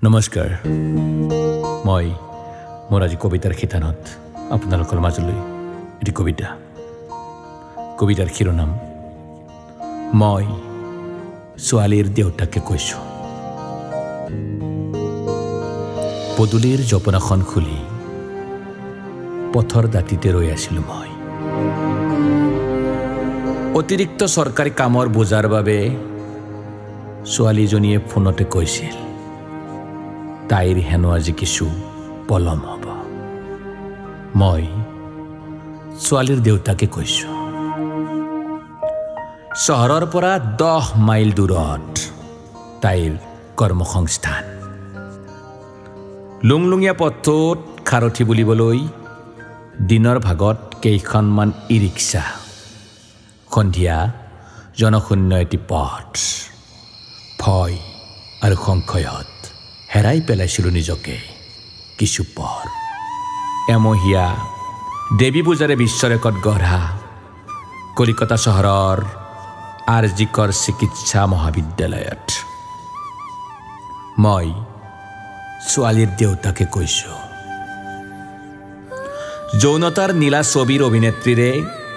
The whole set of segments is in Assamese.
নমস্কাৰ মই মোৰ আজি কবিতাৰ খিতানত আপোনালোকৰ মাজলৈ এটি কবিতাৰ শিৰোনাম মই ছোৱালীৰ দেউতাকে কৈছো। পদূলিৰ জপনাখন খুলি পথৰ দাঁতিতে ৰৈ আছিলো মই। অতিৰিক্ত চৰকাৰী কামৰ বোজাৰ বাবে ছোৱালীজনীয়ে ফোনতে কৈছিল তাইৰ হেনো আজি কিছু পলম হ'ব। মই ছোৱালীৰ দেউতাকে কৈছো। চহৰৰ পৰা 10 মাইল দূৰত তাইৰ কৰ্মসংস্থান। লুংলুঙীয়া পথটোত খাৰঠি বুলিবলৈ দিনৰ ভাগত কেইখনমান ই ৰিক্সা, সন্ধিয়া জনশূন্য এটি পথ। ভয় আৰু সংশয়ত হেৰাই পেলাইছিলো নিজকে কিছু পৰ। এমহীয়া দেৱী পূজাৰে বিশ্ব ৰেকৰ্ড গঢ়া কলিকতা চহৰৰ আৰজিকৰ চিকিৎসা মহাবিদ্যালয়ত মই ছোৱালীৰ দেউতাকে কৈছো। যৌনতাৰ নীলা ছবিৰ অভিনেত্ৰীৰে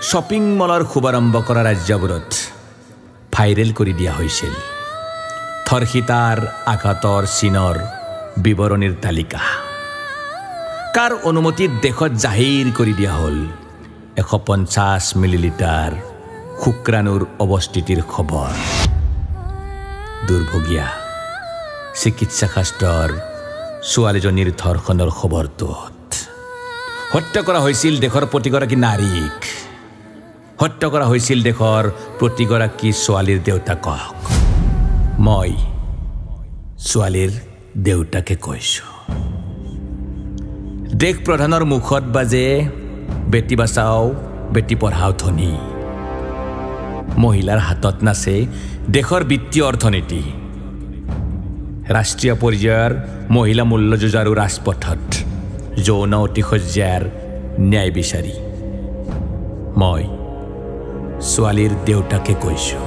শ্বপিং মলৰ শুভাৰম্ভ কৰা ৰাজ্যবোৰত ভাইৰেল কৰি দিয়া হৈছিল ধৰ্ষিতাৰ আঘাতৰ চিনৰ বিৱৰণীৰ তালিকা। কাৰ অনুমতিত দেশত জাহিৰ কৰি দিয়া হ'ল 150 মিলিলিটাৰ শুক্ৰাণুৰ অৱস্থিতিৰ খবৰ। দুৰ্ভগীয়া চিকিৎসা শাস্ত্ৰৰ ছোৱালীজনীৰ ধৰ্ষণৰ খবৰটোত হত্যা কৰা হৈছিল দেশৰ প্ৰতিগৰাকী নাৰীক, হত্যা কৰা হৈছিল দেশৰ প্ৰতিগৰাকী ছোৱালীৰ দেউতাকক। মই ছোৱালীৰ দেউতাকে কৈছো। দেশ প্ৰধানৰ মুখত বাজে বেটি বাচাও বেটি পঢ়াও ধ্বনি। মহিলাৰ হাতত নাচে দেশৰ বিত্তীয় অৰ্থনীতি। ৰাষ্ট্ৰীয় পৰ্যায়ৰ মহিলা মূল্যযুঁজাৰু ৰাজপথত যৌন অতিশয্যাৰ ন্যায় বিচাৰি মই ছোৱালীৰ দেউতাকে কৈছো।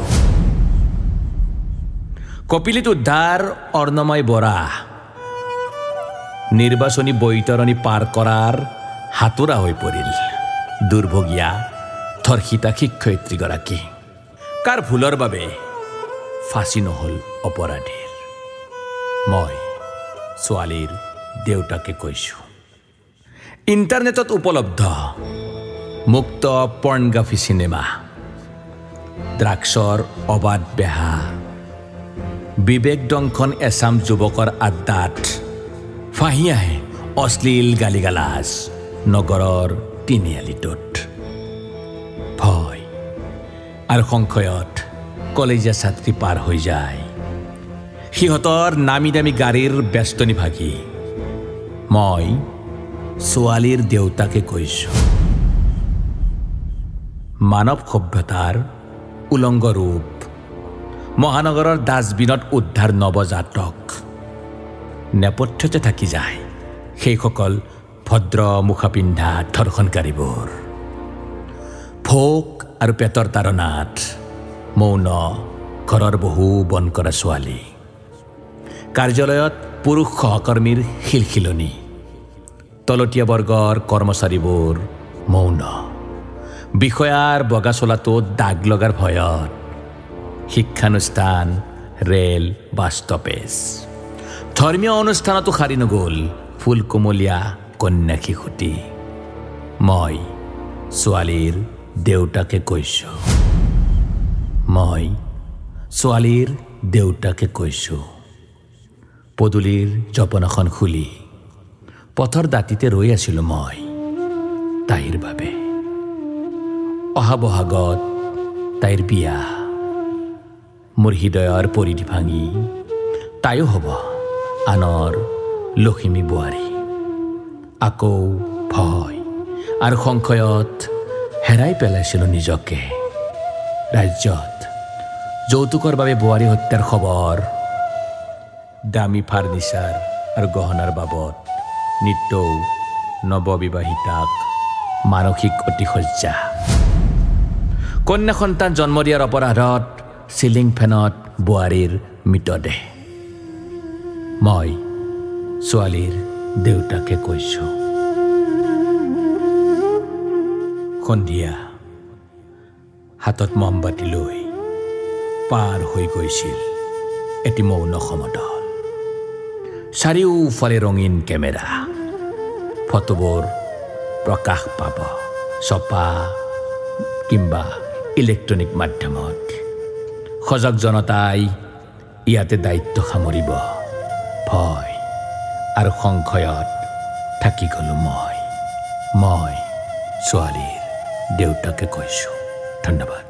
কপিলীত উদ্ধাৰ অৰ্ণময় বৰা নিৰ্বাচনী বৈতৰণী পাৰ কৰাৰ হাতোৰা হৈ পৰিল দুৰ্ভগীয়া ধৰ্ষিতা শিক্ষয়িত্ৰীগৰাকী। কাৰ ভুলৰ বাবে ফাঁচি নহল অপৰাধীৰ। মই ছোৱালীৰ দেউতাকে কৈছো। ইণ্টাৰনেটত উপলব্ধ মুক্ত পৰ্ণগ্ৰাফী চিনেমা, ড্ৰাগছৰ অবাধ বেহা, বিবেক দংশন এচাম যুৱকৰ আড্ডাত ফাঁহি আহে অশ্লীল গালিগালাজ নগৰৰ তিনিআলিটোত। ভয় আৰু সংশয়ত কলেজীয়া ছাত্ৰী পাৰ হৈ যায় সিহঁতৰ নামী দামী গাড়ীৰ ব্যস্তনি ভাগি। মই ছোৱালীৰ দেউতাকে কৈছো। মানৱ সভ্যতাৰ উলংগ ৰূপ মহানগৰৰ ডাষ্টবিনত উদ্ধাৰ নৱজাতক। নেপথ্যতে থাকি যায় সেইসকল ভদ্ৰ মুখা পিন্ধা ধৰ্ষণকাৰীবোৰ। ভোক আৰু পেটৰ তাৰণাত মৌন ঘৰৰ বহু বন কৰা ছোৱালী। কাৰ্যালয়ত পুৰুষ সহকৰ্মীৰ শিলখিলনি। তলতীয়া বৰ্গৰ কৰ্মচাৰীবোৰ মৌন। বিষয়াৰ বগা চোলাটোত দাগ লগাৰ ভয়ত শিক্ষানুষ্ঠান, ৰেল, বাছ ষ্টপেজ, ধৰ্মীয় অনুষ্ঠানতো সাৰি নগ'ল ফুল কোমলীয়া কন্যা শিশুটি। মই ছোৱালীৰ দেউতাকে কৈছো। মই ছোৱালীৰ দেউতাকে কৈছো। পদূলিৰ জপনাখন খুলি পথৰ দাঁতিতে ৰৈ আছিলো মই তাইৰ বাবে। অহা বহাগত তাইৰ বিয়া। মোৰ হৃদয়ৰ পৰিধি ভাঙি তাইও হ'ব আনৰ লখিমী বোৱাৰী। আকৌ ভয় আৰু সংশয়ত হেৰাই পেলাইছিলো নিজকে। ৰাজ্যত যৌতুকৰ বাবে বোৱাৰী হত্যাৰ খবৰ, দামী ফাৰ্নিচাৰ আৰু গহনাৰ বাবদ নিতৌ নৱবিবাহিতাক মানসিক অতিশয্যা। কন্যা সন্তান জন্ম দিয়াৰ অপৰাধত চিলিং ফেনত বোৱাৰীৰ মৃতদেহ। মই ছোৱালীৰ দেউতাকে কৈছো সন্ধিয়া হাতত মমবাতি লৈ পাৰ হৈ গৈছিল এটি মৌন সমতল চাৰিওফালে ৰঙীন কেমেৰা ফটোবোৰ প্ৰকাশ পাব ছপা কিংবা ইলেক্ট্ৰনিক মাধ্যমত সজাগ জনতাই ইয়াতে দায়িত্ব সামৰিব ভয় আৰু সংশয়ত থাকি গলো মই ছোৱালীৰ দেউতাকে কৈছো ধন্যবাদ